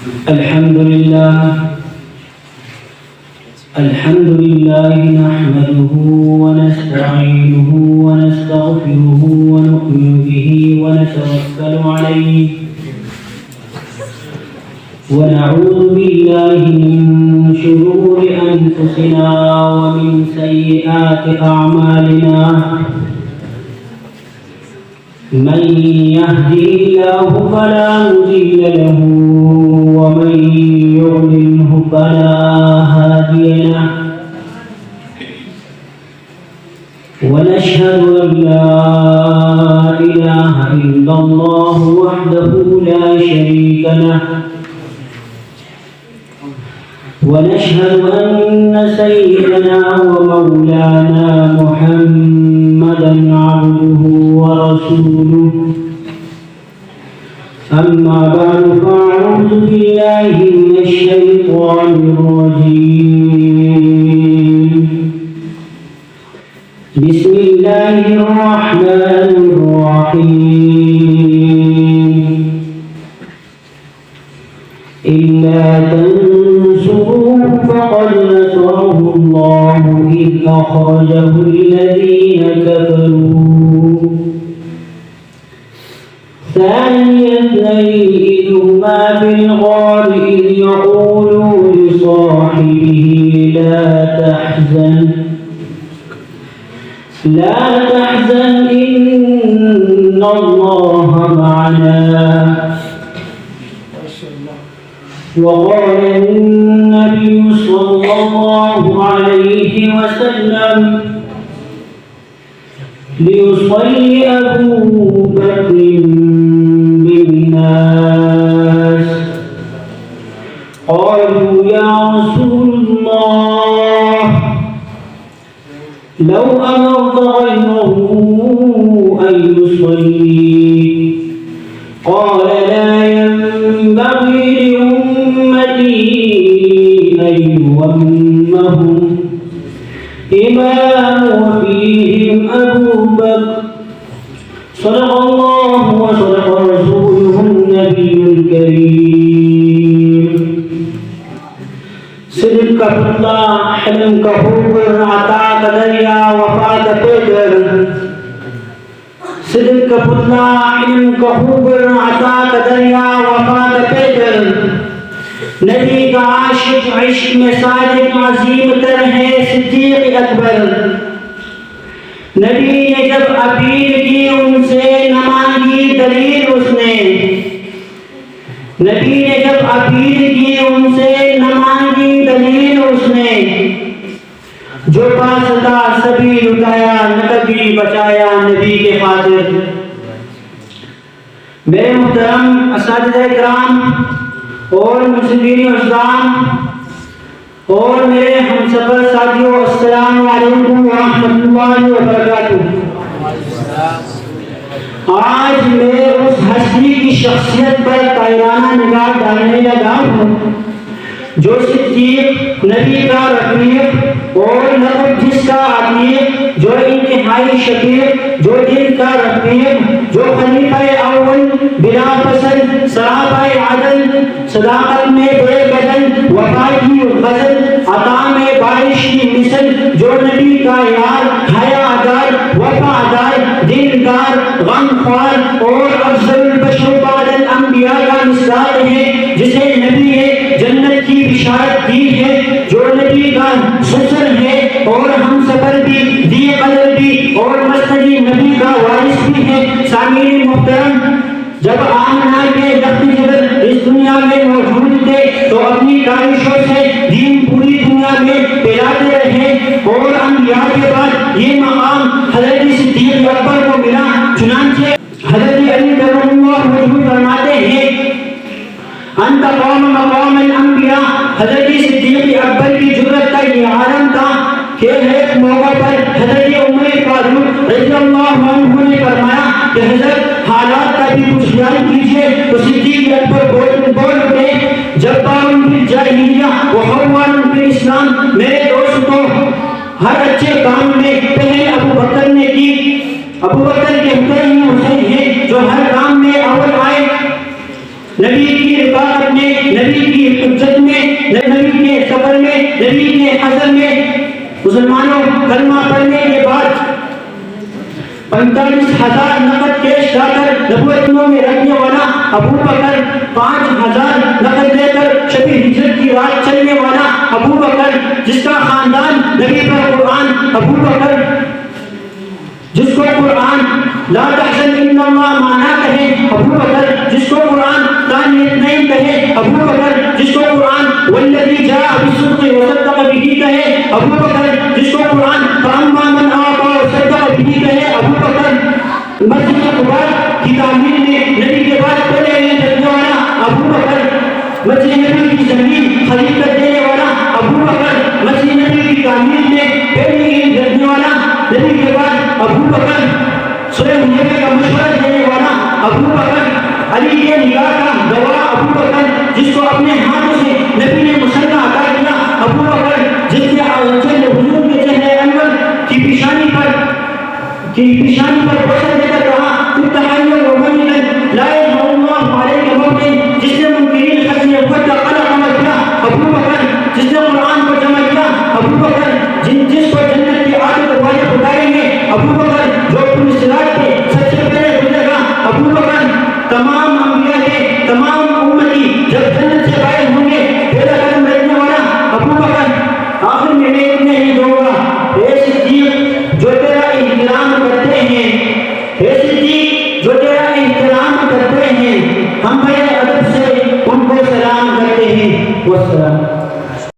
الحمد لله نحمده ونستعينه ونستغفره ونؤمن به ونتوكل عليه ونعوذ بالله من شرور أنفسنا ومن سيئات أعمالنا من يهده الله فلا مضل له ومن يضلله فلا هادي له ونشهد أن لا إله إلا الله وحده لا شريك له ونشهد أن سيدنا ومولانا محمدا عبده ورسوله أما بعد فأعوذ بالله من الشيطان الرجيم بسم الله الرحمن الرحيم إلا تنصروه فقد نصره الله إذ أخرجه الذين كفروا ثاني اثنين إذ هما في الغار إذ يقول لصاحبه لا تحزن إن الله معنا وقال النبي صلى الله عليه وسلم ليصلي أبو بكر بالناس قالوا يا رسول الله لو أمرت غيره أن يصلي قال لا ينبغي لأمتي أن يؤمهم إمام وفيهم أبو بكر صدق الله وصدق رسوله النبي الكريم صدق کا پتلا حلم کا حکر عطا کا دریا وفا کا پیگر صدق کا پتلا حلم کا حکر عطا کا دریا وفا کا پیگر نبی کا عاشق عشق میں صادق عظیم تر ہے صدیق اکبر نبی نے جب اپیل کی ان سے نہ مانگی دلیل اس نے نبی نے جب اپیل کی ان سے نہ مانگی دلیل اس نے جو پاس تھا سبھی لٹایا نہ کبھی بچایا نبی کے خاطر میرے محترم اساتذہ کرام اور مسلمین اسلام اور میرے ہم سفر ساتھیوں السلام علیکم ورحمۃ اللہ وبرکاتہ آج میں اس ہستی کی شخصیت پر طاہرانہ نگاہ ڈالنے لگا ہوں جو صدیق نبی کا رفیق اور لقب جس کا عتیق جو انتہائی شفیق جو دل کا رفیق جو خلیفہ اول بلا پسند صحابہ عدل صداقت میں بے بدل وفا کی غزل عطا میں بارش کی مثل جو نبی کا یار حیا دار وفادار دلدار غمخوار اور افضل البشر بعد الانبیاء کا مثال ہے جسے نبی نے جنت کی بشارت دی ہے جو نبی کا سسر ہے اور ہم سفر بھی دی قدر بھی اور مسند نبی کا وارث بھی ہے سامعین محترم جب آمنہ کے لفظ جبل اس دنیا میں موجود تھے تو اپنی کاوشوں سے دین پوری دنیا میں پھیلاتے رہے اور انبیاء کے بعد یہ مقام حضرت صدیق اکبر کو ملا چنانچہ حضرت علی رضی اللہ عنہ فرماتے ہیں انت قوم مقام الانبیاء حضرت صدیق اکبر کی جرت کا یہ عالم تھا کہ ایک موقع پر حضرت عمر فاروق رضی اللہ عنہ نے فرمایا کہ حضرت حالات کا بھی کچھ خیال کیجئے تو صدیق اکبر بول اٹھے جبار فی الجاہلیہ وحوار فی الاسلام میرے دوستوں ہر اچھے کام میں پہل ابو بکر نے کی ابو بکر کے حسین ہیں جو ہر کام میں اول آئے نبی کی رفاقت میں، نبی کی حجت میں، نبی کے سفر میں، نبی کے حضر میں مسلمانوں کلمہ پڑھنے کے بعد 45,000 نقد کیش لا کر نبوتوں میں رکھنے والا ابو بکر، 5,000 نقد لے کر شب ہجرت کی رات چلنے والا ابو بکر، جس کا خاندان نبی پر قرآن، ابو بکر جس کو قرآن لا تحزن ان اللہ معنا کہے، ابو بکر جس کو قرآن ثانی اثنین کہے، ابو بکر جس کو قرآن والذی جاء بالصدق وصدق به کہے، ابو بکر جس کو قرآن فاما من آتا وصدق به کہے، ابو بکر مسجد قباء کی تعمیر میں نبی کے بعد پہلے چلنے والا ابو بکر، مسجد نبی کی زمین خرید کر دینے والا ابو بکر، مسجد نبی کی تعمیر میں پہلے چلنے والا نبی کے بعد ابو بکر، سورہ حجرات کا مشورہ دینے والا ابو بکر، علی کے نگاہ کا گواہ ابو بکر، جس کو اپنے ہاتھوں سے نبی نے مسلح عطا کیا ابو بکر، جس کے حضور کے چہرے انور کی پیشانی پر